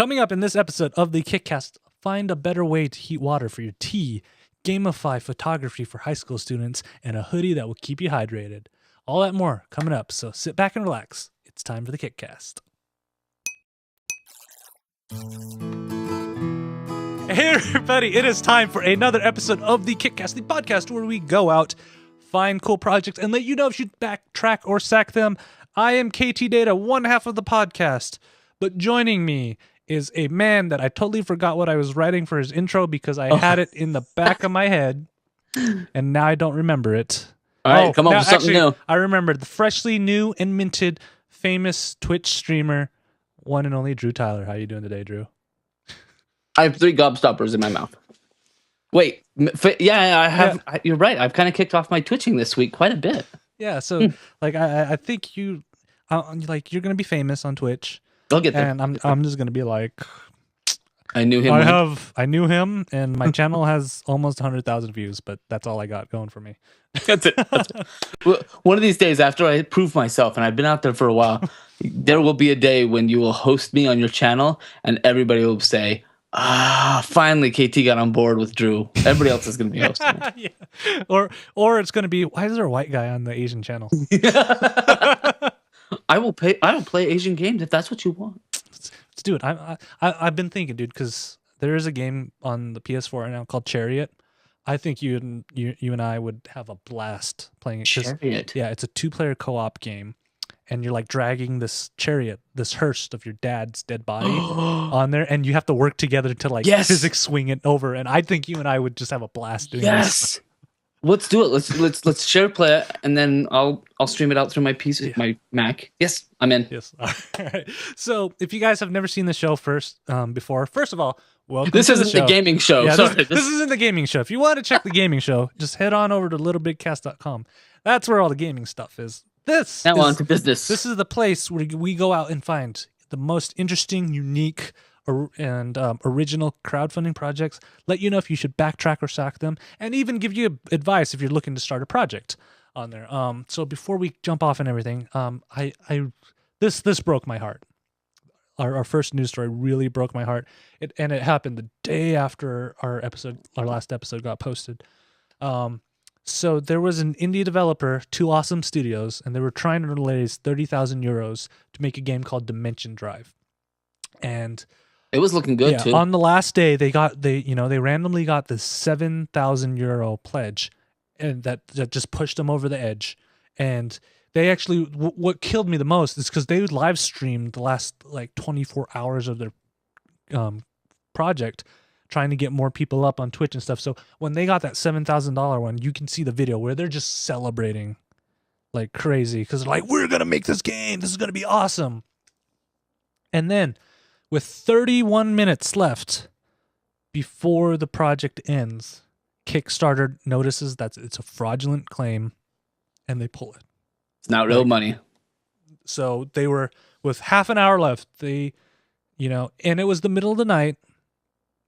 Coming up in this episode of the KickCast, find a better way to heat water for your tea, gamify photography for high school students, and a hoodie that will keep you hydrated. All that more coming up, so sit back and relax. It's time for the KickCast. Hey everybody, it is time for another episode of the KickCast, the podcast where we go out, find cool projects, and let you know if you backtrack or sack them. I am Ktdata, one half of the podcast, but joining me is a man that I totally forgot what I was writing for his intro because I had it in the back of my head, and now I don't remember it. All right, come up with something new. I remembered the freshly new and minted famous Twitch streamer, one and only Drew Tyler. How you doing today, Drew? I have 3 gobstoppers in my mouth. Wait, yeah, I have. Yeah. You're right. I've kind of kicked off my twitching this week quite a bit. Yeah, so like I think you, like you're gonna be famous on Twitch. I'll get there. And I'm just gonna be like, I knew him. I knew him, and my channel has almost 100,000 views, but that's all I got going for me. That's it. One of these days, after I prove myself, and I've been out there for a while, there will be a day when you will host me on your channel, and everybody will say, finally KT got on board with Drew. Everybody else is going to be hosting. Yeah. Or it's going to be, why is there a white guy on the Asian channel? I will play Asian games if that's what you want. Let's do it. I've been thinking, dude, because there is a game on the PS4 right now called Chariot. I think you and I would have a blast playing it. Chariot. Yeah, it's a 2-player co-op game, and you're like dragging this chariot, this hearse of your dad's dead body on there, and you have to work together to like physics swing it over. And I think you and I would just have a blast doing this. Let's do it. Let's share play it, and then I'll stream it out through my PC, my Mac. Yes, I'm in. Yes. All right. So if you guys have never seen the show before, first of all, welcome. This isn't the gaming show. Yeah, Sorry, this isn't the gaming show. If you want to check the gaming show, just head on over to littlebigcast.com. That's where all the gaming stuff is. Now on to business. This is the place where we go out and find the most interesting, unique, and original crowdfunding projects, let you know if you should backtrack or sack them, and even give you advice if you're looking to start a project on there. So before we jump off and everything, this broke my heart. Our first news story really broke my heart. It happened the day after our last episode got posted. So there was an indie developer, 2 Awesome Studios, and they were trying to raise 30,000 euros to make a game called Dimension Drive. And it was looking good too. On the last day, they randomly got this 7,000 euro pledge, and that just pushed them over the edge. And they actually, what killed me the most is because they live streamed the last like 24 hours of their project, trying to get more people up on Twitch and stuff. So when they got that $7,000 one, you can see the video where they're just celebrating like crazy because they're like, we're gonna make this game. This is gonna be awesome. And then, with 31 minutes left before the project ends, Kickstarter notices that it's a fraudulent claim, and they pull it. It's not real money. So they were, with half an hour left, and it was the middle of the night,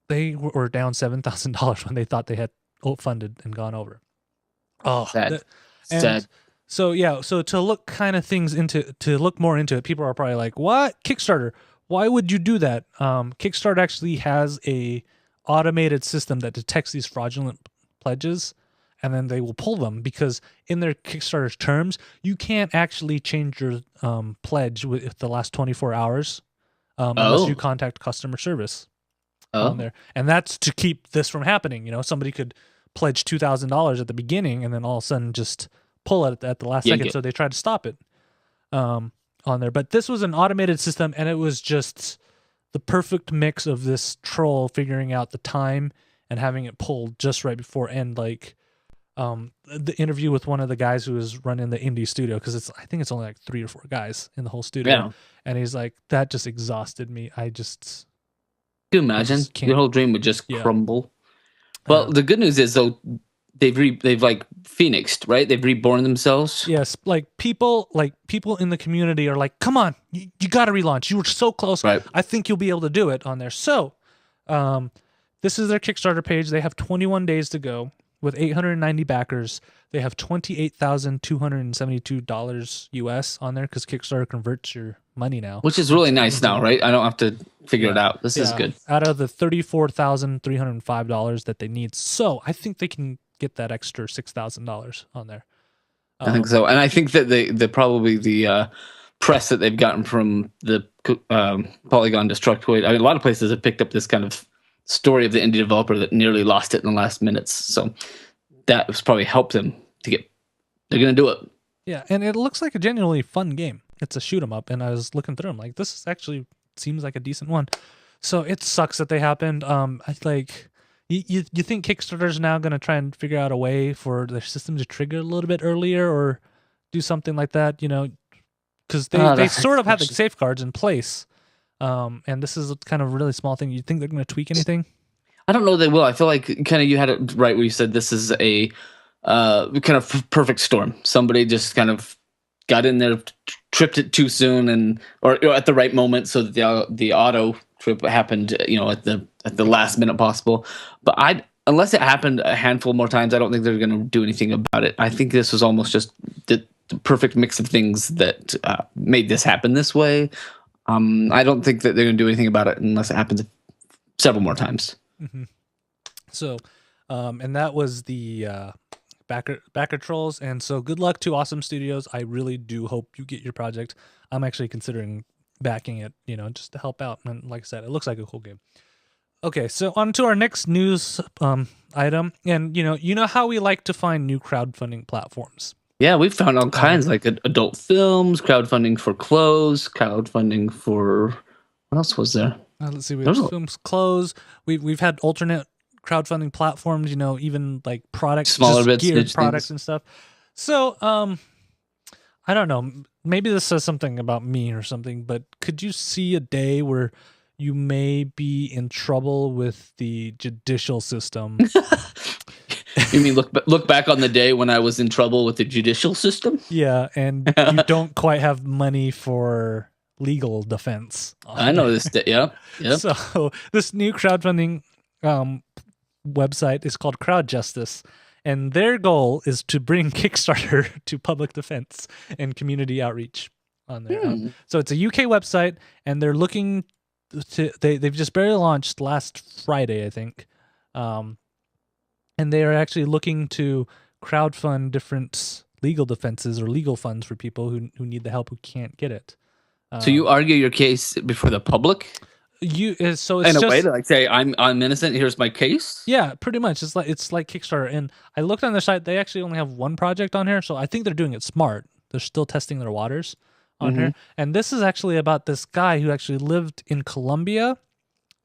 they were down $7,000 when they thought they had funded and gone over. Oh, sad. So to look more into it, people are probably like, what? Kickstarter? Why would you do that? Kickstarter actually has a automated system that detects these fraudulent pledges, and then they will pull them because in their Kickstarter terms, you can't actually change your pledge with the last 24 hours unless you contact customer service on there. And that's to keep this from happening. Somebody could pledge $2,000 at the beginning and then all of a sudden just pull it at the last second. So they tried to stop it on there. But this was an automated system, and it was just the perfect mix of this troll figuring out the time and having it pulled just right before end. Like the interview with one of the guys who was running the indie studio, because I think it's only like 3 or 4 guys in the whole studio, and he's like, that just exhausted me. Can you imagine? Your whole dream would just crumble. Well, the good news is though, they've like phoenixed, right? They've reborn themselves. Yes, people in the community are like, come on, you got to relaunch. You were so close. Right. I think you'll be able to do it on there. So, this is their Kickstarter page. They have 21 days to go with 890 backers. They have $28,272 US on there because Kickstarter converts your money now, which is really nice now, right? I don't have to figure it out. This is good. Out of the $34,305 that they need, so I think they can get that extra $6,000 on there. I think so, and I think that the probably the press that they've gotten from the Polygon Destructoid. I mean, a lot of places have picked up this kind of story of the indie developer that nearly lost it in the last minutes. So that was probably helped them to get. They're gonna do it. Yeah, and it looks like a genuinely fun game. It's a shoot 'em up, and I was looking through them like this actually seems like a decent one. So it sucks that they happened. I like. You think Kickstarter's now going to try and figure out a way for their system to trigger a little bit earlier or do something like that, you know, because they sort of have the safeguards in place. And this is kind of a really small thing. You think they're going to tweak anything? I don't know they will. I feel like kind of you had it right where you said this is a kind of perfect storm. Somebody just kind of got in there, tripped it too soon, or at the right moment, so that the auto trip happened, you know, at the last minute possible. But unless it happened a handful more times, I don't think they're going to do anything about it. I think this was almost just the perfect mix of things that made this happen this way. I don't think that they're going to do anything about it unless it happens several more times. Mm-hmm. So, and that was the backer trolls. And so good luck to Awesome Studios. I really do hope you get your project. I'm actually considering backing it, you know, just to help out. And like I said, it looks like a cool game. Okay, so on to our next news item. And, you know how we like to find new crowdfunding platforms. Yeah, we've found all kinds, like adult films, crowdfunding for clothes, crowdfunding for... What else was there? Let's see, we have films, clothes. We've had alternate crowdfunding platforms, you know, even like products, smaller bits, geared products and stuff. So, I don't know. Maybe this says something about me or something, but could you see a day where you may be in trouble with the judicial system? You mean look back on the day when I was in trouble with the judicial system? Yeah, and you don't quite have money for legal defense. I know this. Yeah. So this new crowdfunding website is called Crowd Justice, and their goal is to bring Kickstarter to public defense and community outreach on there. So it's a UK website, and they're looking to they've just barely launched last Friday, I think, and they are actually looking to crowdfund different legal defenses or legal funds for people who need the help who can't get it. So you argue your case before the public? So it's in a way to like say I'm innocent. Here's my case. Yeah, pretty much. It's like Kickstarter. And I looked on their site. They actually only have one project on here, so I think they're doing it smart. They're still testing their waters on here. And this is actually about this guy who actually lived in Colombia,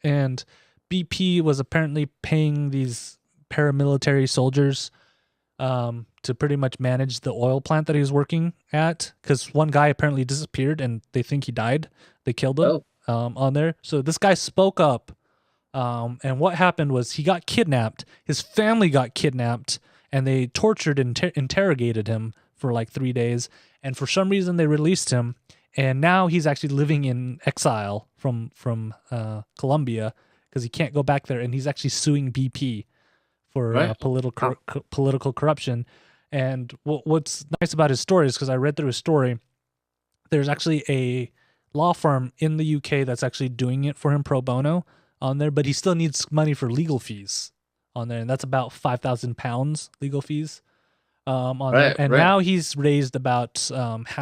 and BP was apparently paying these paramilitary soldiers to pretty much manage the oil plant that he was working at, because one guy apparently disappeared and they think he died. They killed him on there. So this guy spoke up, and what happened was he got kidnapped. His family got kidnapped, and they tortured and interrogated him for like 3 days. And for some reason they released him, and now he's actually living in exile from Colombia because he can't go back there, and he's actually suing BP for political corruption. And what's nice about his story is, because I read through his story, there's actually a law firm in the UK that's actually doing it for him pro bono on there, but he still needs money for legal fees on there, and that's about £5,000 legal fees on there. And now he's raised about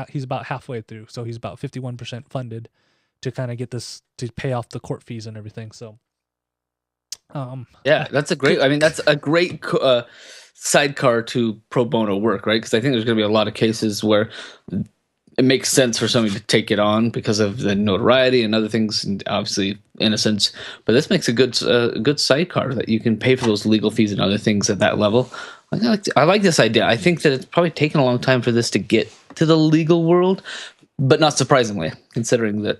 he's about halfway through, so he's about 51% funded to kind of get this to pay off the court fees and everything. So yeah, that's a great sidecar to pro bono work, right? Because I think there's going to be a lot of cases where it makes sense for somebody to take it on because of the notoriety and other things, and obviously innocence. But this makes a good sidecar that you can pay for those legal fees and other things at that level. I like this idea. I think that it's probably taken a long time for this to get to the legal world, but not surprisingly, considering that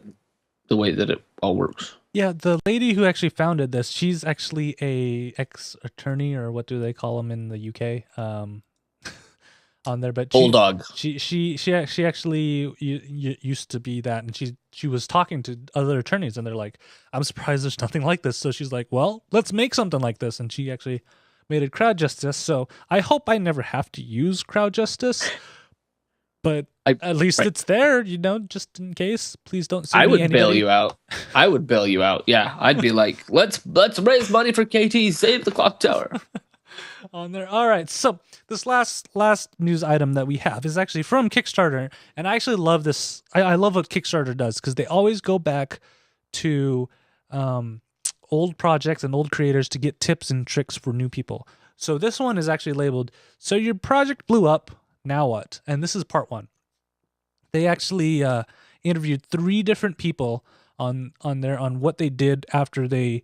the way that it all works. Yeah, the lady who actually founded this, she's actually a ex-attorney, or what do they call them in the UK? On there, but bulldog. She actually used to be that, and she was talking to other attorneys, and they're like, "I'm surprised there's nothing like this." So she's like, "Well, let's make something like this," and she actually made it Crowd Justice. So I hope I never have to use Crowd Justice, but at least it's there, just in case. Please don't sue I me, would anybody. bail you out. I would bail you out. Yeah, I'd be like, let's raise money for KT, save the clock tower. On there. All right. So this last news item that we have is actually from Kickstarter, and I actually love this. I love what Kickstarter does because they always go back to old projects and old creators to get tips and tricks for new people. So this one is actually labeled, "So your project blew up, now what?" And this is part 1. They actually interviewed 3 different people on what they did after they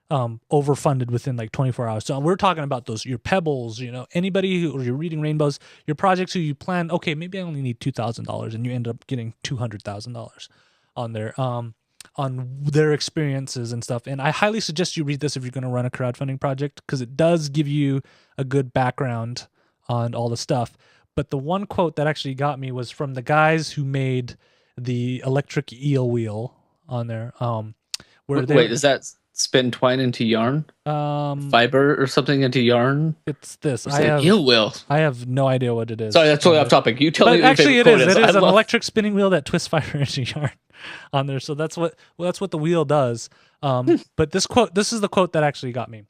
overfunded within like 24 hours. So we're talking about your pebbles, anybody who, or you're reading rainbows, your projects who you plan, okay, maybe I only need $2,000 and you end up getting $200,000 on there, on their experiences and stuff. And I highly suggest you read this if you're going to run a crowdfunding project, because it does give you a good background on all the stuff. But the one quote that actually got me was from the guys who made the electric eel wheel on there. Wait, is that spin twine into yarn? Fiber or something into yarn? It's this. Eel wheel. I have no idea what it is. Sorry, that's totally off topic. You tell me. But actually, it is. It is an electric spinning wheel that twists fiber into yarn on there. So that's what the wheel does. But this is the quote that actually got me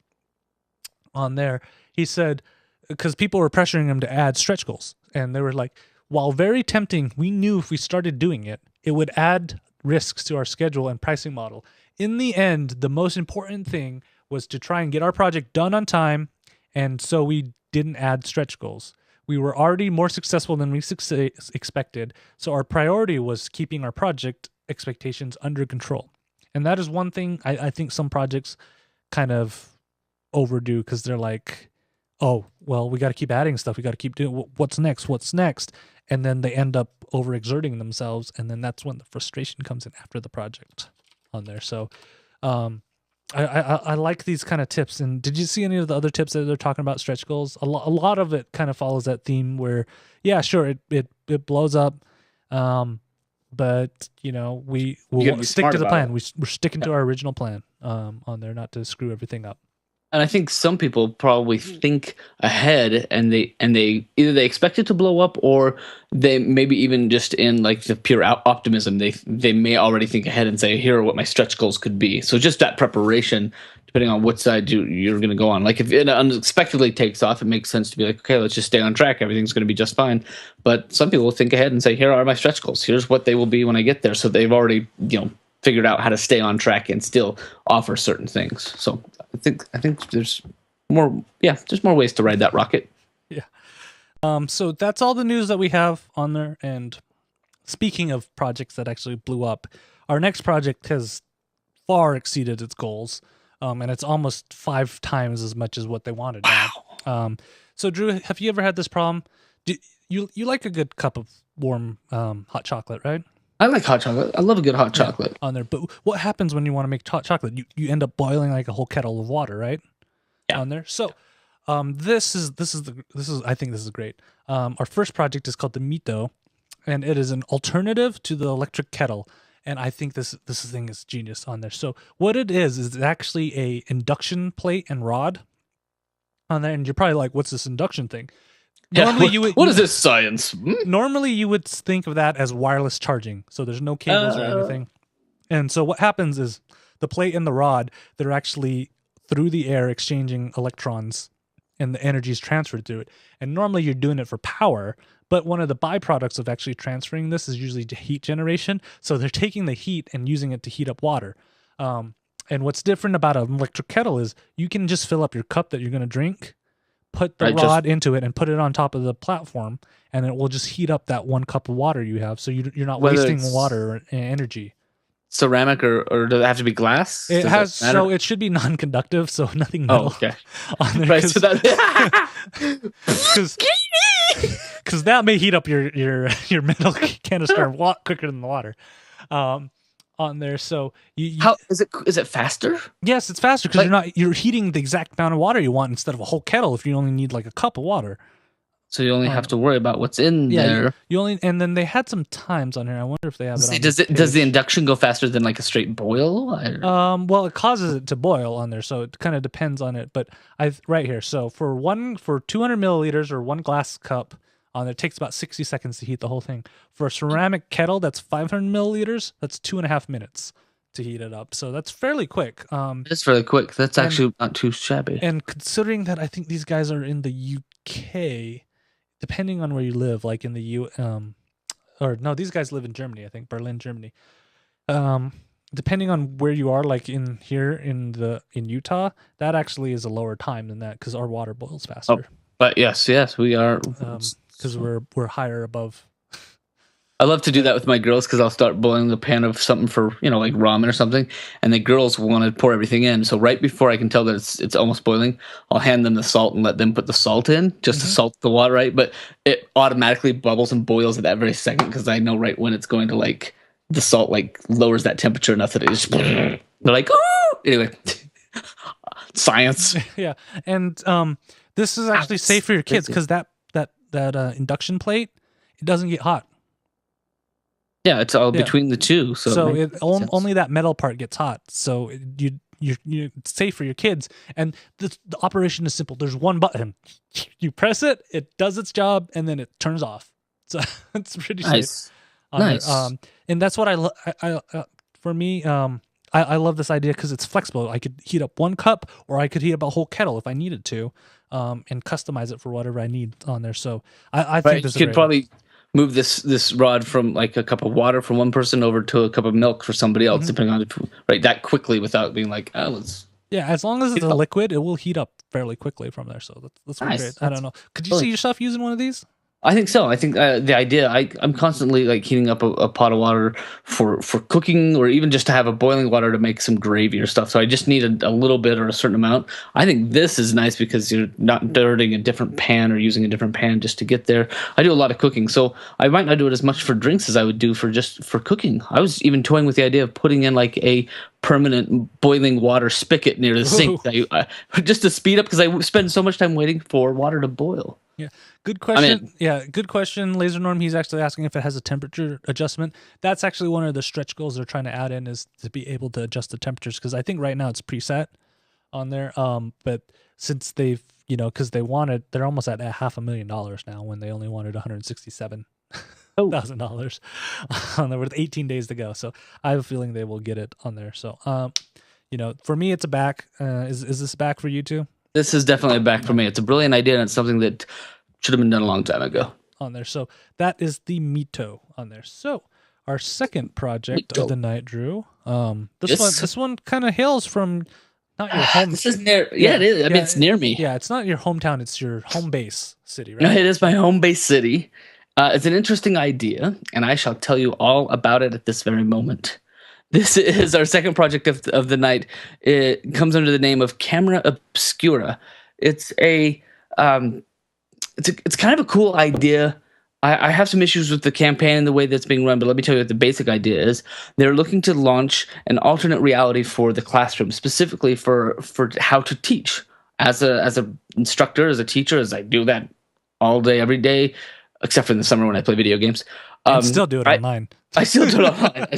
on there. He said, because people were pressuring him to add stretch goals, and they were like, while very tempting, we knew if we started doing it, it would add risks to our schedule and pricing model. In the end, the most important thing was to try and get our project done on time, and so we didn't add stretch goals. We were already more successful than we expected, so our priority was keeping our project expectations under control. And that is one thing I think some projects kind of overdo, because they're like, oh, well, we got to keep adding stuff. We got to keep doing what's next. And then they end up overexerting themselves. And then that's when the frustration comes in after the project on there. So I like these kind of tips. And did you see any of the other tips that they're talking about stretch goals? A lot of it kind of follows that theme where, yeah, sure, it blows up. But, we will stick to the plan. We're sticking to our original plan on there, not to screw everything up. And I think some people probably think ahead, and they either they expect it to blow up, or they maybe even just in like the pure optimism, they may already think ahead and say, here are what my stretch goals could be. So just that preparation, depending on what side you're going to go on. Like if it unexpectedly takes off, it makes sense to be like, okay, let's just stay on track. Everything's going to be just fine. But some people will think ahead and say, here are my stretch goals. Here's what they will be when I get there. So they've already, figured out how to stay on track and still offer certain things. So I think there's more. Yeah, there's more ways to ride that rocket. Yeah. So that's all the news that we have on there. And speaking of projects that actually blew up, our next project has far exceeded its goals, and it's almost 5 times as much as what they wanted. Wow. So Drew, have you ever had this problem? Do you like a good cup of warm hot chocolate, right? I like hot chocolate. I love a good hot chocolate on there. But what happens when you want to make hot chocolate? You end up boiling like a whole kettle of water, right? Yeah. On there. So, this is I think this is great. Our first project is called the Mito, and it is an alternative to the electric kettle. And I think this thing is genius on there. So what it is actually a induction plate and rod on there. And you're probably like, what's this induction thing? Normally, what is this science? Normally, you would think of that as wireless charging. So there's no cables or anything. And so what happens is the plate and the rod, they're actually through the air exchanging electrons, and the energy is transferred through it. And normally you're doing it for power, but one of the byproducts of actually transferring this is usually heat generation. So they're taking the heat and using it to heat up water. And what's different about an electric kettle is you can just fill up your cup that you're going to drink, put the rod into it, and put it on top of the platform, and it will just heat up that 1 cup of water you have. So you're not wasting water and energy. Ceramic or does it have to be glass? It has, so it should be non-conductive, so nothing metal. Oh, okay. On there, right, so that because that may heat up your metal canister a lot quicker than the water. On there, so how is it faster? Yes, it's faster because you're heating the exact amount of water you want instead of a whole kettle if you only need like a cup of water. So you only have to worry about what's in there. You only, and then they had some times on here. I wonder if they have it. Does the induction go faster than like a straight boil? Well, it causes it to boil on there, so it kind of depends on it. But right here, so for 200 milliliters or 1 glass cup on there. It takes about 60 seconds to heat the whole thing. For a ceramic kettle that's 500 milliliters, that's 2.5 minutes to heat it up. So that's fairly quick. It's fairly quick. That's actually not too shabby. And considering that I think these guys are in the UK, depending on where you live, like in the or no, these guys live in Germany, I think, Berlin, Germany. Depending on where you are, like in Utah, that actually is a lower time than that because our water boils faster. Oh, but yes, we are because we're higher above. I love to do that with my girls because I'll start boiling the pan of something for, like ramen or something, and the girls want to pour everything in. So right before I can tell that it's almost boiling, I'll hand them the salt and let them put the salt in just to salt the water, right? But it automatically bubbles and boils at that very second because I know right when it's going to the salt lowers that temperature enough that it just they're like, oh, anyway, science. Yeah, and this is actually safe for your kids because that induction plate, it doesn't get hot. Yeah, it's all between the two. So only that metal part gets hot. So it's safe for your kids. And the operation is simple. There's one button. You press it, it does its job, and then it turns off. So it's pretty safe. Nice. And that's what for me, I love this idea because it's flexible. I could heat up one cup, or I could heat up a whole kettle if I needed to, and customize it for whatever I need on there. So I think this you could probably move this rod from a cup of water for one person over to a cup of milk for somebody else, depending on that quickly without being let's. Yeah, as long as it's a liquid, it will heat up fairly quickly from there. So that's nice. Great. I don't know. Could you see yourself using one of these? I think so. I think the idea, I'm constantly heating up a pot of water for cooking, or even just to have a boiling water to make some gravy or stuff. So I just need a little bit or a certain amount. I think this is nice because you're not dirtying a different pan or using a different pan just to get there. I do a lot of cooking, so I might not do it as much for drinks as I would do for cooking. I was even toying with the idea of putting in a permanent boiling water spigot near the sink just to speed up because I spend so much time waiting for water to boil. Yeah, good question. Good question. Laser Norm, he's actually asking if it has a temperature adjustment. That's actually one of the stretch goals they're trying to add in, is to be able to adjust the temperatures, because I think right now it's preset on there. But since they've, because they're almost at $500,000 now when they only wanted $167,000 on there with 18 days to go. So I have a feeling they will get it on there. So, for me, it's a back. Is this a back for you too? This is definitely a back for me. It's a brilliant idea, and it's something that should have been done a long time ago. On there. So that is the Mito on there. So our second project of the night, Drew. This one kind of hails from not your home. This is near. Yeah, it is. I mean, it's near me. Yeah, it's not your hometown. It's your home base city, right? No, it is my home base city. It's an interesting idea, and I shall tell you all about it at this very moment. This is our second project of the night. It comes under the name of Camera Obscura. It's it's kind of a cool idea. I have some issues with the campaign and the way that's being run, but let me tell you what the basic idea is. They're looking to launch an alternate reality for the classroom, specifically for how to teach. As a instructor, as a teacher, as I do that all day, every day, except for in the summer when I play video games. And still do it online. I still do it online. I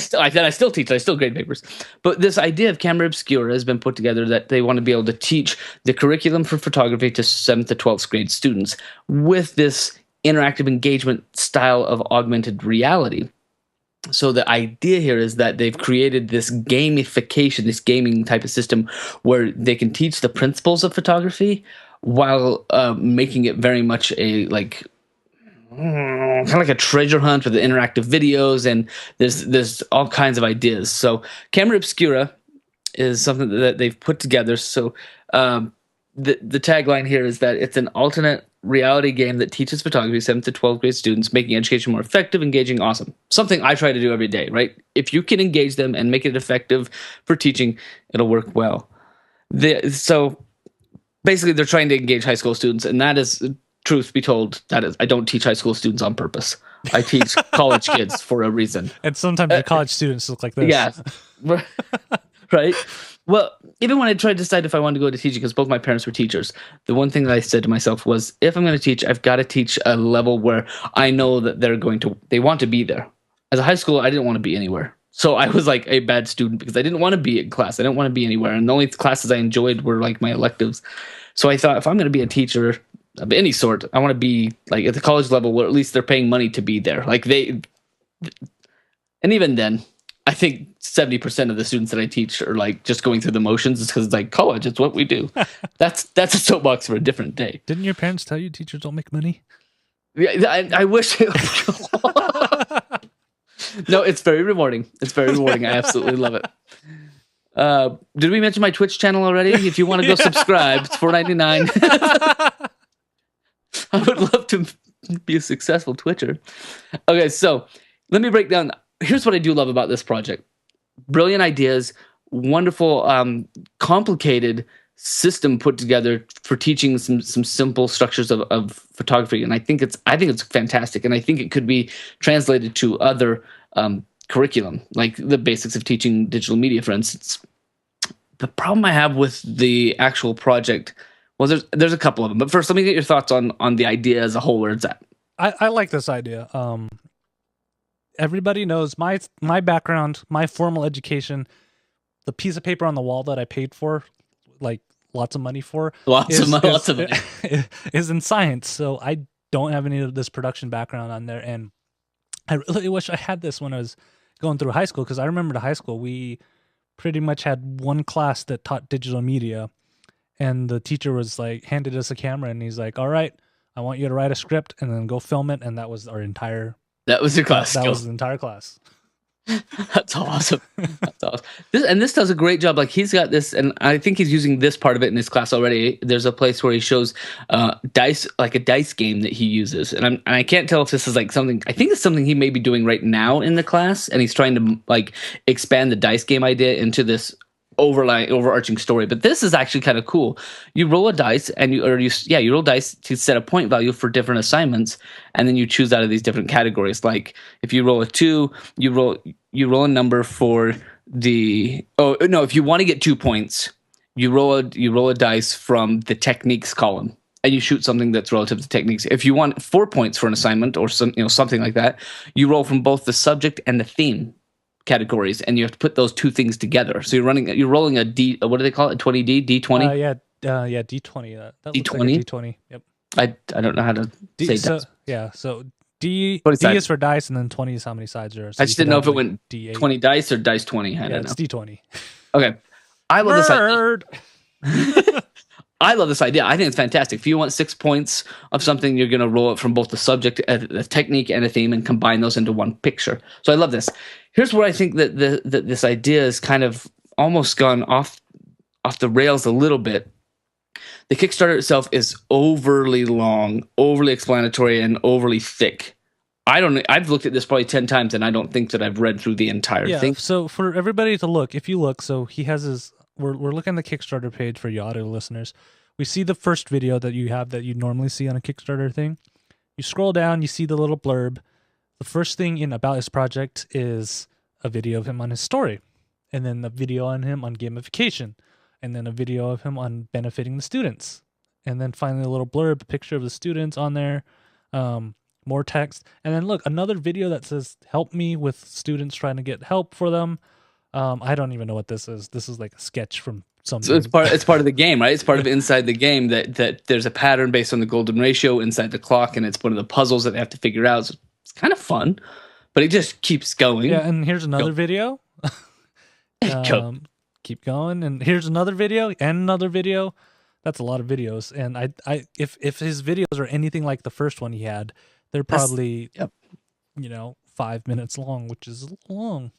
still teach. I still grade papers. But this idea of Camera Obscura has been put together that they want to be able to teach the curriculum for photography to 7th to 12th grade students with this interactive engagement style of augmented reality. So the idea here is that they've created this gamification, this gaming type of system where they can teach the principles of photography while making it very much a kind of like a treasure hunt with the interactive videos, and there's all kinds of ideas. So Camera Obscura is something that they've put together. So the tagline here is that it's an alternate reality game that teaches photography 7th to 12th grade students, making education more effective, engaging, awesome. Something I try to do every day, right? If you can engage them and make it effective for teaching, it'll work well. So basically they're trying to engage high school students, and that is, truth be told, I don't teach high school students on purpose. I teach college kids for a reason. And sometimes the college students look like this. Yeah. Right? Well, even when I tried to decide if I wanted to go to teaching, because both my parents were teachers, the one thing that I said to myself was, if I'm going to teach, I've got to teach a level where I know that they want to be there. As a high schooler, I didn't want to be anywhere. So I was like a bad student because I didn't want to be in class. I didn't want to be anywhere. And the only classes I enjoyed were like my electives. So I thought, if I'm going to be a teacher, of any sort. I want to be like at the college level where at least they're paying money to be there. Like and even then, I think 70% of the students that I teach are like just going through the motions. It's because it's like college. It's what we do. That's a soapbox for a different day. Didn't your parents tell you teachers don't make money? Yeah, I wish. No, it's very rewarding. It's very rewarding. I absolutely love it. Did we mention my Twitch channel already? If you want to go subscribe, it's $4.99. I would love to be a successful Twitcher. Okay, so let me break down. Here's what I do love about this project. Brilliant ideas, wonderful, complicated system put together for teaching some simple structures of photography. And I think it's fantastic. And I think it could be translated to other curriculum, like the basics of teaching digital media, for instance. The problem I have with the actual project, well, there's a couple of them. But first, let me get your thoughts on the idea as a whole, where it's at. I like this idea. Everybody knows my background, my formal education, the piece of paper on the wall that I paid for, like lots of money for, lots of money is in science. So I don't have any of this production background on there, and I really wish I had this when I was going through high school, because I remember in high school we pretty much had one class that taught digital media, and the teacher was like handed us a camera and he's like, "All right, I want you to write a script and then go film it," and that was our entire. That was your class. That was the entire class. That's awesome. That's awesome. This does a great job. Like he's got this, and I think he's using this part of it in his class already. There's a place where he shows dice, like a dice game that he uses, and I can't tell if this is like something. I think it's something he may be doing right now in the class, and he's trying to like expand the dice game idea into this overarching story. But this is actually kind of cool. You roll a dice, and you roll dice to set a point value for different assignments, and then you choose out of these different categories. Like if you roll a 2, you roll a number for the. Oh no! If you want to get 2 points, you roll a dice from the techniques column, and you shoot something that's relative to techniques. If you want 4 points for an assignment or something like that, you roll from both the subject and the theme categories, and you have to put those two things together. So you're rolling a D. What do they call it? 20D, D20. Yeah, D20. That D20. Looks like a D20. Yep. I don't know how to say that. So D sides? is for dice, and then 20 is how many sides there are. So I just didn't know if it went D8. 20 dice or dice 20. I don't know. It's D20. Okay, I love this idea. I love this idea. I think it's fantastic. If you want 6 points of something, you're going to roll it from both the subject, a technique, and a theme, and combine those into one picture. So I love this. Here's where I think that this idea is kind of almost gone off the rails a little bit. The Kickstarter itself is overly long, overly explanatory, and overly thick. I've looked at this probably 10 times, and I don't think that I've read through the entire thing. So for everybody to look, if you look, so he has his. We're looking at the Kickstarter page for you audio listeners. We see the first video that you have that you normally see on a Kickstarter thing. You scroll down, you see the little blurb. The first thing in about his project is a video of him on his story, and then a video on him on gamification, and then a video of him on benefiting the students, and then finally a little blurb, a picture of the students on there, more text, and then look, another video that says "Help me" with students trying to get help for them. I don't even know what this is. This is like a sketch from something. So it's part of the game, right? It's part of inside the game that there's a pattern based on the golden ratio inside the clock, and it's one of the puzzles that they have to figure out. So it's kind of fun, but it just keeps going. Yeah, and here's another video. Keep going, and here's another video and another video. That's a lot of videos, and if his videos are anything like the first one he had, they're probably 5 minutes long, which is long.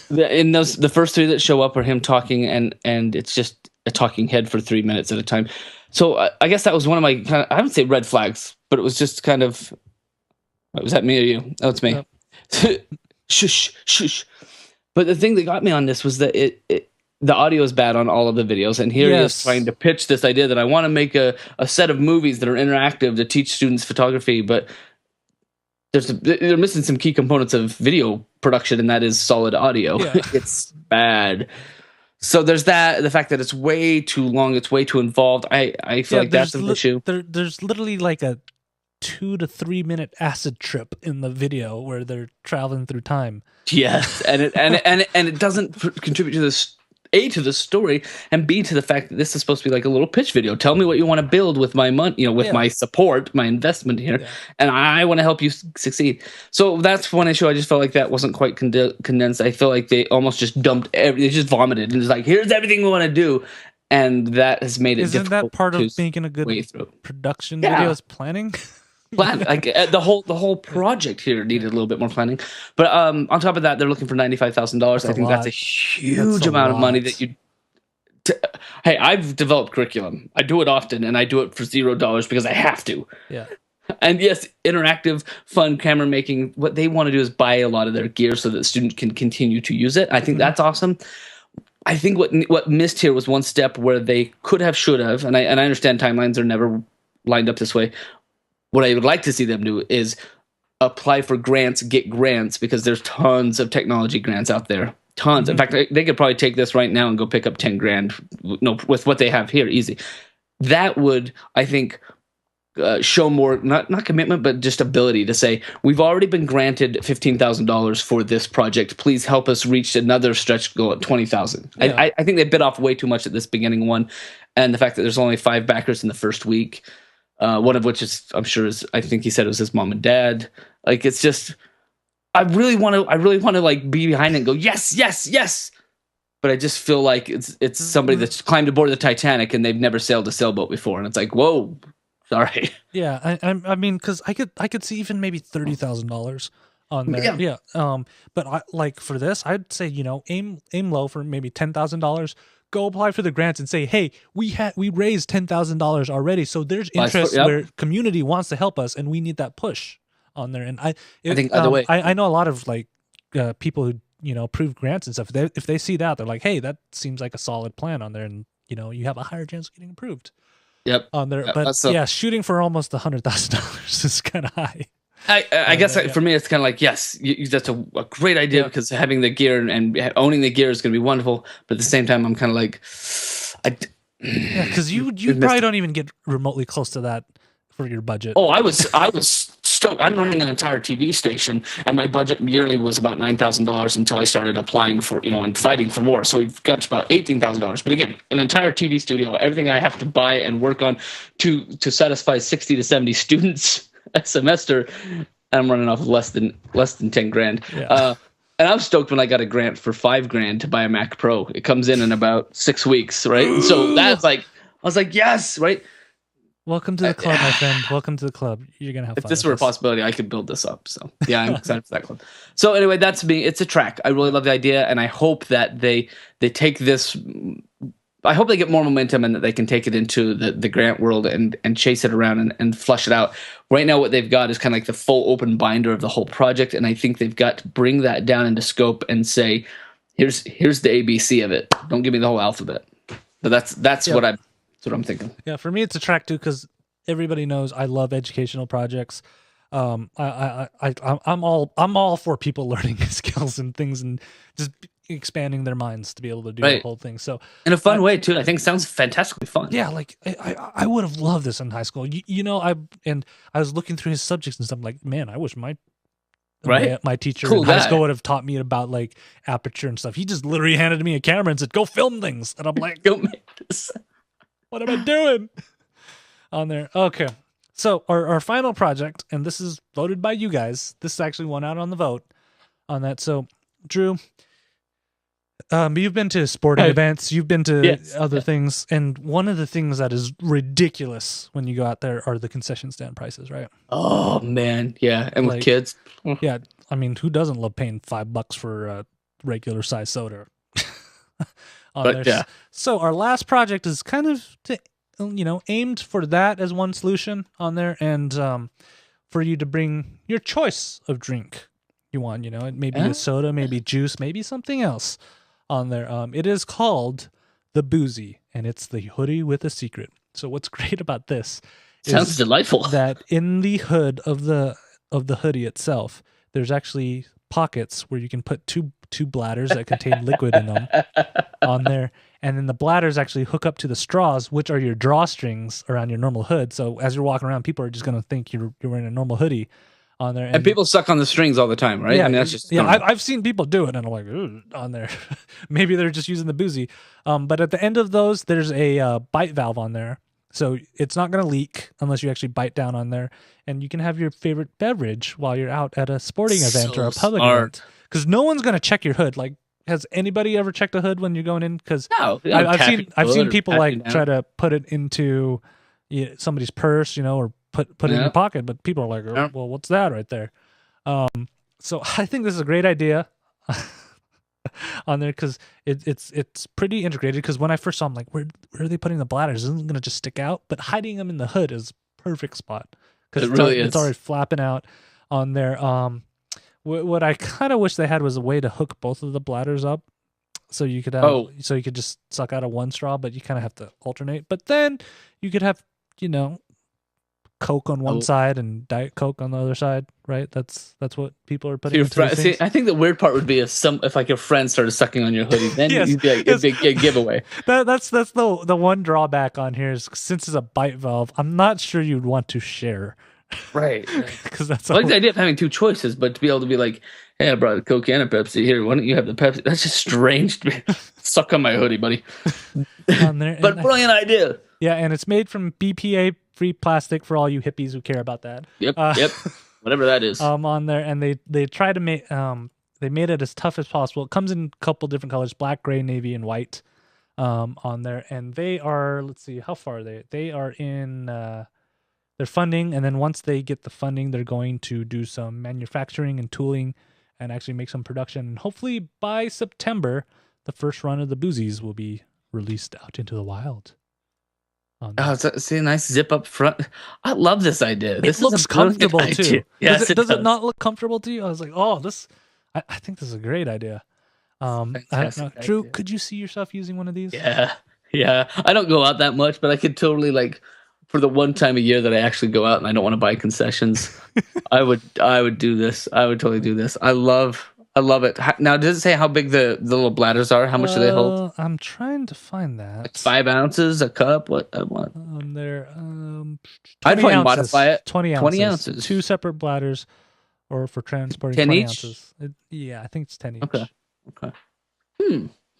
The first 3 that show up are him talking, and it's just a talking head for 3 minutes at a time. So I guess that was one of my kind of, I wouldn't say red flags, but it was just kind of, was that me or you? Oh, it's me. Yep. Shush. But the thing that got me on this was that the audio is bad on all of the videos, and here he is trying to pitch this idea that I want to make a set of movies that are interactive to teach students photography, but they're missing some key components of video production, and that is solid audio. Yeah. It's bad. So there's that. The fact that it's way too long, it's way too involved. I feel like that's an issue. There's literally like a 2 to 3 minute acid trip in the video where they're traveling through time. Yes, and it doesn't contribute to this A, to the story, and B, to the fact that this is supposed to be like a little pitch video. Tell me what you want to build with my money, with my support, my investment here, and I want to help you succeed. So that's one issue. I just felt like that wasn't quite condensed. I feel like they almost just dumped they just vomited and it's like, here's everything we want to do, and that has made it difficult. Isn't that part of making a good production video is planning? Plan like the whole project here needed a little bit more planning, but on top of that, they're looking for $95,000. I think that's a huge amount of money that you. Hey, I've developed curriculum. I do it often, and I do it for $0 because I have to. Yeah. And yes, interactive, fun camera making. What they want to do is buy a lot of their gear so that the student can continue to use it. I think that's awesome. I think what missed here was one step where they could have, should have, and I understand timelines are never lined up this way. What I would like to see them do is apply for grants, get grants, because there's tons of technology grants out there. Tons. In fact, they could probably take this right now and go pick up 10 grand with what they have here, easy. That would, I think, show more, not commitment, but just ability to say, we've already been granted $15,000 for this project. Please help us reach another stretch goal at $20,000. Yeah. I think they bit off way too much at this beginning one. And the fact that there's only 5 backers in the first week, one of which is, I'm sure, I think he said it was his mom and dad. Like, it's just, I really want to like be behind it and go, yes, yes, yes. But I just feel like it's somebody that's climbed aboard the Titanic and they've never sailed a sailboat before, and it's like, whoa, sorry. Yeah, I mean, because I could see even maybe $30,000 on that. Yeah. But I, like for this, I'd say aim low for maybe $10,000. Go apply for the grants and say, hey, we raised $10,000 already, so there's interest where community wants to help us, and we need that push on there. And I think either way, I know a lot of like people who approve grants and stuff. If they see that, they're like, hey, that seems like a solid plan on there, and you have a higher chance of getting approved. Yep. On there, but shooting for almost $100,000 is kind of high. I guess for me, it's kind of like, yes, that's a great idea because having the gear and owning the gear is going to be wonderful. But at the same time, I'm kind of like, because you probably don't even get remotely close to that for your budget. Oh, I was stoked. I'm running an entire TV station, and my budget yearly was about $9,000 until I started applying for and fighting for more. So we've got about $18,000. But again, an entire TV studio, everything I have to buy and work on to satisfy 60 to 70 students a semester, I'm running off of less than 10 grand. Yeah. And I'm stoked when I got a grant for $5 grand to buy a Mac Pro. It comes in about 6 weeks, right? And so that's like, I was like, yes, right? Welcome to the club, my friend. Welcome to the club. You're gonna have fun. If this were a possibility, I could build this up. So yeah, I'm excited for that club. So anyway, that's me. It's a track. I really love the idea, and I hope that they take this. I hope they get more momentum and that they can take it into the grant world and chase it around and flush it out. Right now, what they've got is kind of like the full open binder of the whole project, and I think they've got to bring that down into scope and say, here's the ABC of it. Don't give me the whole alphabet. But that's what I'm thinking. Yeah, for me, it's a track too, because everybody knows I love educational projects. I'm all for people learning skills and things and just expanding their minds to be able to do the whole thing. So in a fun way too. I think it sounds fantastically fun. Yeah, like I would have loved this in high school. I was looking through his subjects and stuff. I'm like, man, I wish my teacher in high school would have taught me about like aperture and stuff. He just literally handed me a camera and said, "Go film things," and I'm like, "Go make this." What am I doing on there? Okay. So our final project, and this is voted by you guys. This actually won out on the vote on that. So Drew, you've been to sporting events, you've been to other things, and one of the things that is ridiculous when you go out there are the concession stand prices, right? Oh man, yeah, and with kids. Yeah, I mean, who doesn't love paying $5 for a regular size soda? So our last project is kind of aimed for that as one solution on there, and for you to bring your choice of drink you want. It may be a soda, maybe juice, maybe something else on there. It is called the Boozy, and it's the hoodie with a secret. So what's great about this sounds delightful. That in the hood of the hoodie itself, there's actually pockets where you can put two bladders that contain liquid in them on there, and then the bladders actually hook up to the straws, which are your drawstrings around your normal hood. So as you're walking around, people are just going to think you're wearing a normal hoodie on there. And people suck on the strings all the time, right? Yeah, I mean, that's just I've seen people do it, and I'm like, "Ooh," on there. Maybe they're just using the boozy. But at the end of those, there's a bite valve on there, so it's not going to leak unless you actually bite down on there, and you can have your favorite beverage while you're out at a sporting event or a public event. Because no one's going to check your hood. Like, has anybody ever checked a hood when you're going in? Because no, I've seen people like try to put it into somebody's purse, or put it in your pocket, but people are like, well, what's that right there? So I think this is a great idea on there because it's pretty integrated. Because when I first saw them, like, where are they putting the bladders? Isn't it going to just stick out? But hiding them in the hood is perfect spot because it's already flapping out on there. What I kind of wish they had was a way to hook both of the bladders up, so you could have so you could just suck out of one straw, but you kind of have to alternate. But then you could have Coke on one side and Diet Coke on the other side, right? That's what people are putting into these things. See, I think the weird part would be if like your friend started sucking on your hoodie, then you'd be like, it'd be a giveaway. That's the one drawback on here is since it's a bite valve, I'm not sure you'd want to share. Right. Because that's I like the idea of having two choices, but to be able to be like, hey, I brought a Coke and a Pepsi. Here, why don't you have the Pepsi? That's just strange to me. Suck on my hoodie, buddy. On there, but brilliant idea. Yeah, and it's made from BPA-free plastic for all you hippies who care about that. Yep. Whatever that is. On there, and they try to make they made it as tough as possible. It comes in a couple different colors: black, gray, navy, and white. On there, and they are. Let's see, how far are they? They are in. Their funding, and then once they get the funding, they're going to do some manufacturing and tooling, and actually make some production. And hopefully by September, the first run of the boozies will be released out into the wild. See a nice zip up front. I love this idea. This looks comfortable too. Yes, does it not look comfortable to you? I was like, oh, I think this is a great idea. I don't know. Drew, could you see yourself using one of these? Yeah. I don't go out that much, but I could totally for the one time a year that I actually go out and I don't want to buy concessions, I would do this. I would totally do this. I love it. Now, does it say how big the little bladders are? How much do they hold? I'm trying to find that. Like 5 ounces, a cup? What? There. I'd probably modify it. 20 ounces. 20 ounces. 2 separate bladders, or for transporting 10 20 each? ounces. I think it's 10 each. Okay.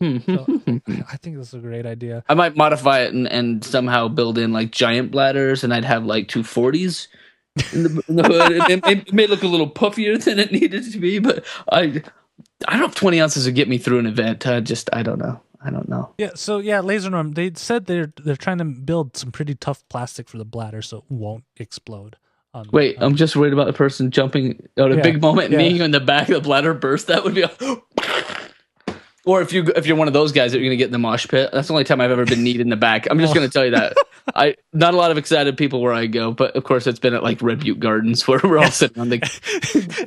So, I think this is a great idea. I might modify it and somehow build in like giant bladders, and I'd have like 240s in the hood. It may look a little puffier than it needed to be, but I don't know if 20 ounces would get me through an event. I don't know. Yeah. So Laser Norm, they said they're trying to build some pretty tough plastic for the bladder so it won't explode. Wait, I'm just worried about the person jumping out a big moment and being in the back of the bladder burst. That would be or if you're one of those guys that you're going to get in the mosh pit. That's the only time I've ever been kneed in the back. I'm just going to tell you that. Not a lot of excited people where I go, but of course it's been at like Red Butte Gardens where we're all sitting on the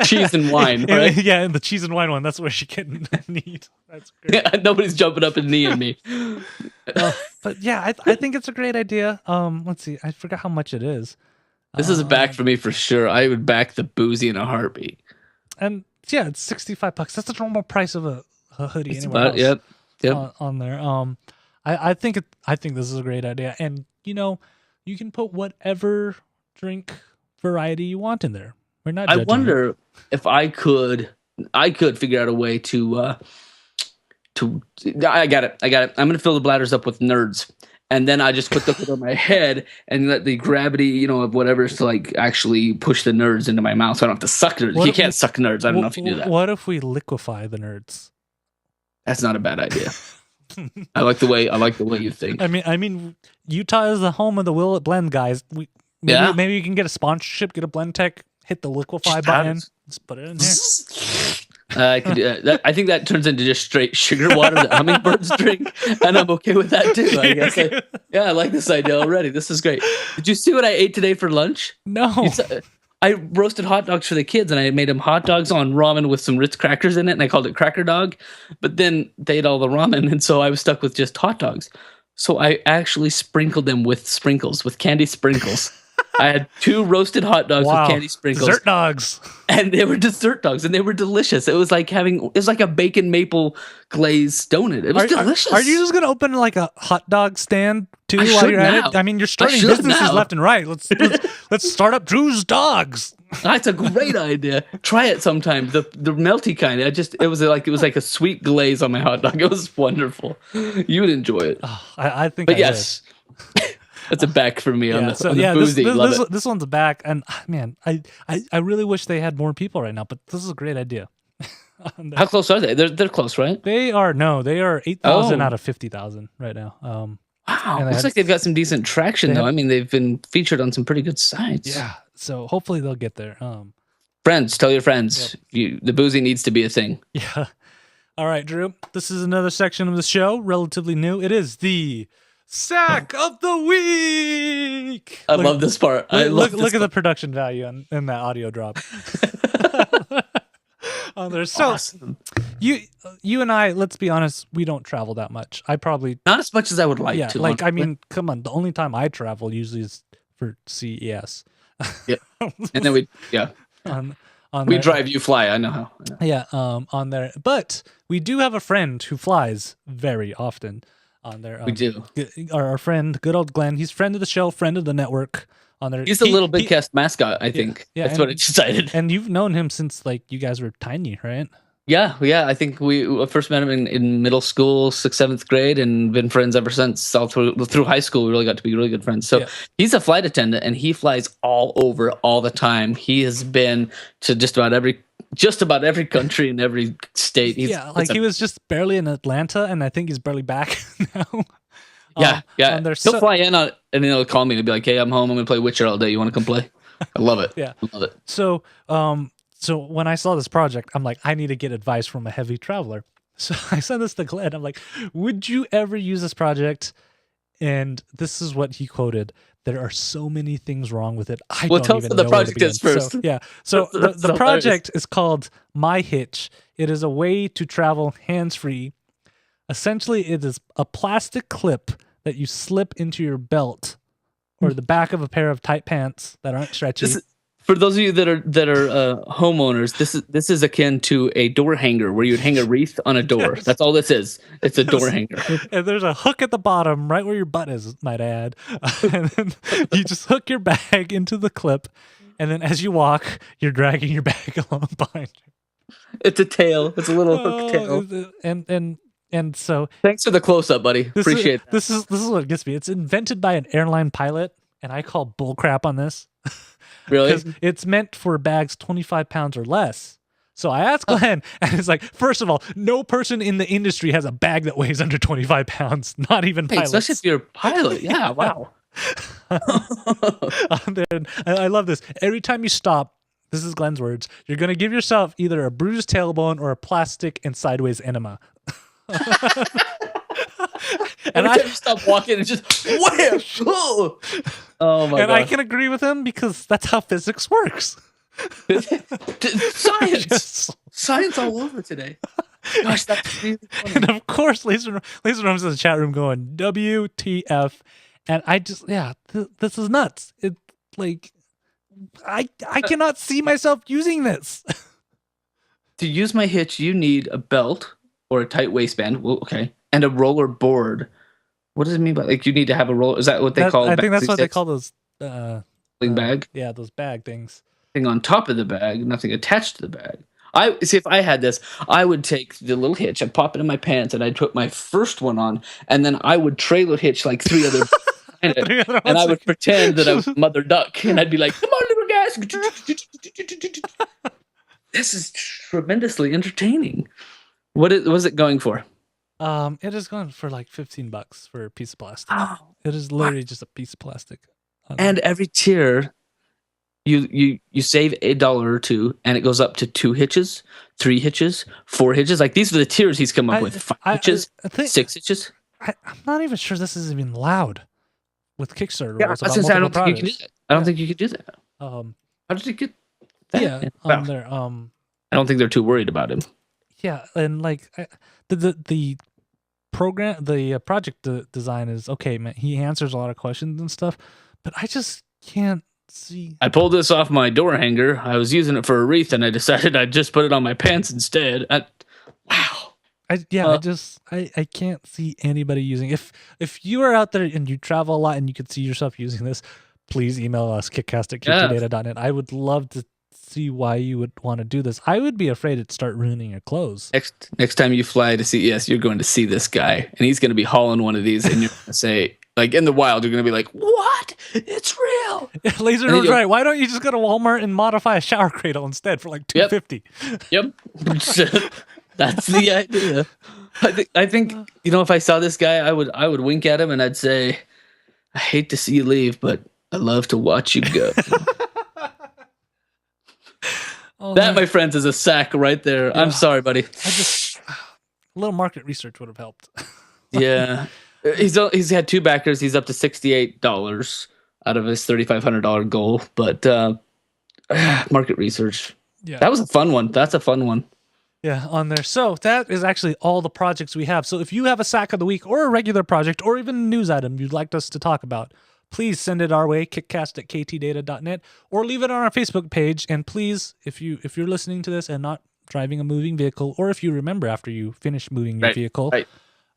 cheese and wine, right? Yeah, and the cheese and wine one, that's where she getting kneed. That's great. Yeah, nobody's jumping up and kneeing me. But yeah, I think it's a great idea. Let's see, I forgot how much it is. This is a back for me for sure. I would back the boozy in a heartbeat. And yeah, it's $65. That's the normal price of a hoodie anywhere else. Yep. On there. I think this is a great idea, and you can put whatever drink variety you want in there. We're not. I wonder if I could figure out a way to. I got it. I'm gonna fill the bladders up with nerds, and then I just put them over my head and let the gravity, of whatever to like actually push the nerds into my mouth, so I don't have to suck nerds. You can't suck nerds. I don't know if you do that. What if we liquefy the nerds? That's not a bad idea. I like the way you think. I mean, Utah is the home of the Will It Blend guys. Maybe you can get a sponsorship, get a blend tech, hit the liquefy button, just put it in here. I could do that. I think that turns into just straight sugar water that hummingbirds drink, and I'm okay with that too. I guess. I like this idea already. This is great. Did you see what I ate today for lunch? No. I roasted hot dogs for the kids, and I made them hot dogs on ramen with some Ritz crackers in it, and I called it Cracker Dog. But then they ate all the ramen, and so I was stuck with just hot dogs. So I actually sprinkled them with candy sprinkles. I had 2 roasted hot dogs with candy sprinkles. Dessert dogs. And they were dessert dogs, and they were delicious. It was like a bacon maple glazed donut. It was delicious. Are you just gonna open like a hot dog stand too while you're at it? I mean, you're starting businesses left and right. Let's start up Drew's Dogs. That's a great idea. Try it sometime. The melty kind. It was like a sweet glaze on my hot dog. It was wonderful. You would enjoy it. Oh, I think. But yes. That's a back for me on the boozy. This one's a back, and man, I really wish they had more people right now. But this is a great idea. How close are they? They're close, right? They are 8,000 out of 50,000 right now. Wow, looks like they've got some decent traction though. I mean, they've been featured on some pretty good sites. Yeah, so hopefully they'll get there. Friends, tell your friends. Yep. The boozy needs to be a thing. Yeah. All right, Drew. This is another section of the show, relatively new. It is the Sack of the Week. I love this part. Look at the production value in that audio drop. There's awesome. You and I, let's be honest, we don't travel that much. I probably not as much as I would like to. Like, I mean, come on. The only time I travel usually is for CES. Yeah, and then we we drive, you fly. I know how. Yeah, on there, but we do have a friend who flies very often. On there, we do. Our friend, good old Glenn. He's friend of the show, friend of the network. On there, he's the little big cast mascot. I think that's what it decided. And you've known him since like you guys were tiny, right? Yeah. I think we first met him in middle school, 6th, 7th grade, and been friends ever since. All through high school, we really got to be really good friends. So he's a flight attendant, and he flies all over all the time. He has been to just about every country in every state. He was just barely in Atlanta, and I think he's barely back now. Yeah. He'll fly in and then he'll call me and be like, "Hey, I'm home. I'm gonna play Witcher all day. You want to come play?" I love it. Yeah, I love it. So when I saw this project, I'm like, I need to get advice from a heavy traveler. So I sent this to Glenn. I'm like, would you ever use this project? And this is what he quoted. There are so many things wrong with it. I don't even know the project is first. So the project is called My Hitch. It is a way to travel hands-free. Essentially, it is a plastic clip that you slip into your belt or the back of a pair of tight pants that aren't stretchy. For those of you that are homeowners, this is akin to a door hanger where you'd hang a wreath on a door. Yes. That's all this is. It's a door hanger. And there's a hook at the bottom, right where your butt is, might add. And then you just hook your bag into the clip, and then as you walk, you're dragging your bag along behind you. It's a tail. It's a little hook tail. And so thanks for the close up, buddy. Appreciate it. This is what gets me. It's invented by an airline pilot, and I call bullcrap on this. Really? Because it's meant for bags 25 pounds or less. So I asked Glenn, and it's like, first of all, no person in the industry has a bag that weighs under 25 pounds, not even pilots. Especially if you're a pilot. Yeah, wow. I love this. Every time you stop, this is Glenn's words, you're going to give yourself either a bruised tailbone or a plastic and sideways enema. And I stop walking and just wham! Oh my god! And I can agree with him because that's how physics works. Science all over today. Gosh, that's really funny. And of course, Laser Room's in the chat room going WTF, and I just this is nuts. It like I cannot see myself using this. To use my hitch, you need a belt or a tight waistband. Well, okay. And a roller board. What does it mean by like you need to have a roller? Is that what they call? I think that's what they call those bag. Yeah, those bag things. Thing on top of the bag, nothing attached to the bag. I see. If I had this, I would take the little hitch, I'd pop it in my pants, and I'd put my first one on, and then I would trailer hitch like 3 other, and I would pretend that I was Mother Duck, and I'd be like, "Come on, little guys!" This is tremendously entertaining. What was it going for? It is going for like $15 for a piece of plastic. Oh, it is literally just a piece of plastic. And every tier, you save $1 or $2, and it goes up to 2 hitches, 3 hitches, 4 hitches. Like these are the tiers he's come up with: 5 hitches, 6 hitches. I'm not even sure this is even allowed with Kickstarter. Yeah, I don't think you can do that. I don't think you could do that. How did you get that? Yeah, there. I don't think they're too worried about him. Yeah, and like the program, the project design is okay, man. He answers a lot of questions and stuff, but I just can't see. I pulled this off my door hanger. I was using it for a wreath, and I decided I'd just put it on my pants instead. Wow. I can't see anybody using. If you are out there and you travel a lot and you could see yourself using this, please email us KickCast@Ktdata.net. I would love to see why you would want to do this. I would be afraid it'd start ruining your clothes. Next time you fly to CES, you're going to see this guy, and he's going to be hauling one of these, and you're going to say, like in the wild, you're going to be like, "What? It's real." Laser knows right. Why don't you just go to Walmart and modify a shower cradle instead for like $250? Yep. That's the idea. I think if I saw this guy, I would wink at him and I'd say, "I hate to see you leave, but I love to watch you go." That, my friends, is a sack right there. Yeah. I'm sorry, buddy. A little market research would have helped. Yeah. He's had 2 backers. He's up to $68 out of his $3,500 goal. But market research. Yeah. That was a fun one. That's a fun one. Yeah, on there. So that is actually all the projects we have. So if you have a sack of the week or a regular project or even a news item you'd like us to talk about, please send it our way, kickcast@ktdata.net, or leave it on our Facebook page. And please, if you're listening to this and not driving a moving vehicle, or if you remember after you finish moving your vehicle, head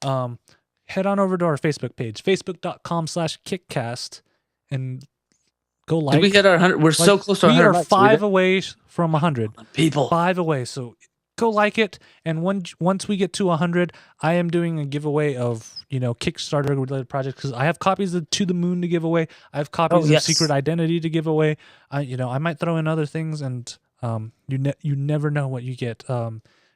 on over to our Facebook page, facebook.com/kickcast, and go like. Did we hit our 100? We're so close to 100. We are 5 away from 100. People. 5 away. So go like it, and once we get to 100, I am doing a giveaway of Kickstarter related projects, because I have copies of To the Moon to give away. I have copies of Secret Identity to give away. I might throw in other things, and you never know what you get.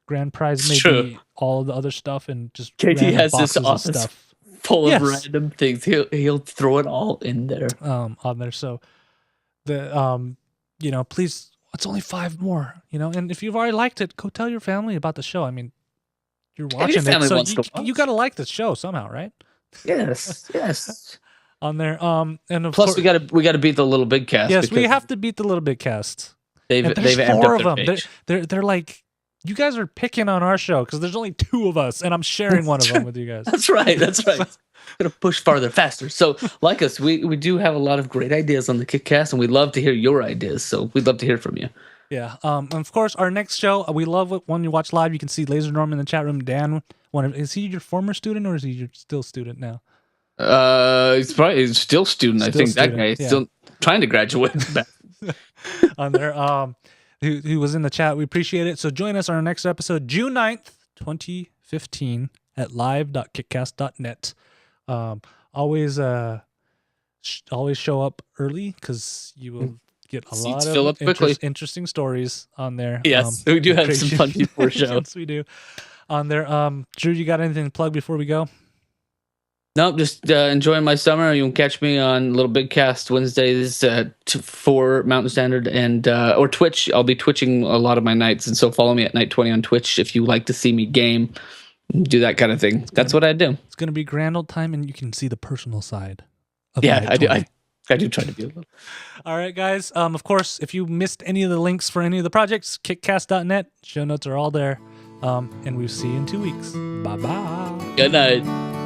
Grand prize may be all the other stuff, and just KT has this office stuff full of random things. He'll throw it all in there. On there. So the please. It's only 5 more, and if you've already liked it, go tell your family about the show. I mean, you're watching it, so you got to like the show somehow, right? Yes. On there, and of plus course, we got to beat the Little Big Cast. Yes, we have to beat the Little Big Cast. They've 4 of them. They're like, you guys are picking on our show because there's only 2 of us, and I'm sharing one of them with you guys. That's right. Gonna push farther, faster. So, like us, we do have a lot of great ideas on the KickCast, and we'd love to hear your ideas. So, we'd love to hear from you. Yeah. And of course, our next show, we love it when you watch live. You can see Laser Norm in the chat room. Dan, is he your former student, or is he your still student now? He's still student. I think that guy is still trying to graduate. On there, who was in the chat. We appreciate it. So join us on our next episode, June 9th, 2015, at live.kickcast.net. Always show up early, because you will get a lot of interesting stories on there. Yes, we do have some fun people for show. Yes, we do. On there, Drew, you got anything to plug before we go? Nope, just enjoying my summer. You can catch me on Little Big Cast Wednesdays at 4 Mountain Standard, and or Twitch. I'll be twitching a lot of my nights, and so follow me at Night20 on Twitch if you like to see me game, do that kind of thing. That's what I do. It's going to be grand old time, and you can see the personal side of I do. I do try to do a little. All right, guys. Of course, if you missed any of the links for any of the projects, kickcast.net. Show notes are all there. And we'll see you in 2 weeks. Bye-bye. Good night.